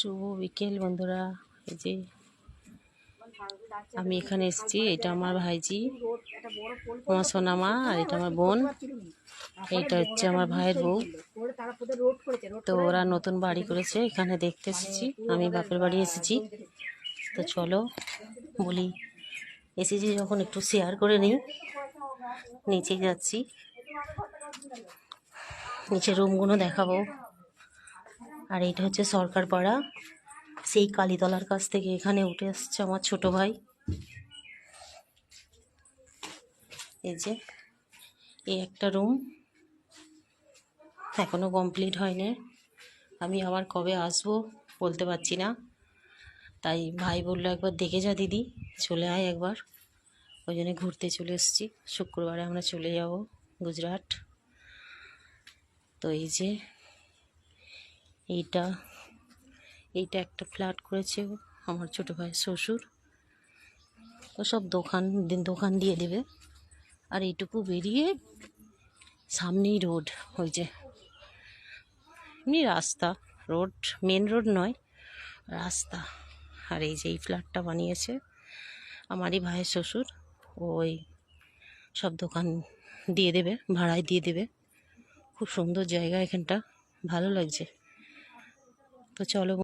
শুভ বিকেল বন্ধুরা। এই যে আমি এখানে এসেছি, এটা আমার ভাইজি, আমার সোনামা, আর এটা আমার বোন, এইটা হচ্ছে আমার ভাইয়ের বউ। তো ওরা নতুন বাড়ি করেছে, এখানে দেখতে এসেছি। আমি বাপের বাড়ি এসেছি, তো চলো বলি এসেছি যখন একটু শেয়ার করে নিই। নিচে যাচ্ছি, নিচে রুমগুলো দেখাবো। আর এইটা হচ্ছে সরকার পাড়া, সেই কালীতলার কাছ থেকে এখানে উঠে আসছে আমার ছোট ভাই। এই যে এই একটা রুম এখনো কমপ্লিট হয়নি। আমি আবার কবে আসবো বলতে পারছি না, তাই ভাই বললো একবার দেখে যা দিদি, চলে আয় একবার। ওই জন্য ঘুরতে চলে এসেছি। শুক্রবারে আমরা চলে যাব গুজরাট। তো এই যে এইটা এইটা একটা ফ্ল্যাট করেছে আমার ছোট ভাই শ্বশুর। ও সব দোকান দিয়ে দেবে। আর এইটুকু বেরিয়ে সামনেই রোড, ওই যে এমনি রাস্তা, রোড মেন রোড নয়, রাস্তা। আর এই যে এই ফ্ল্যাটটা বানিয়েছে আমারই ভাইয়ের শ্বশুর, ওই সব দোকান দিয়ে দেবে, ভাড়ায় দিয়ে দেবে। খুব সুন্দর জায়গা এখানটা, ভালো লাগছে। তো চলো।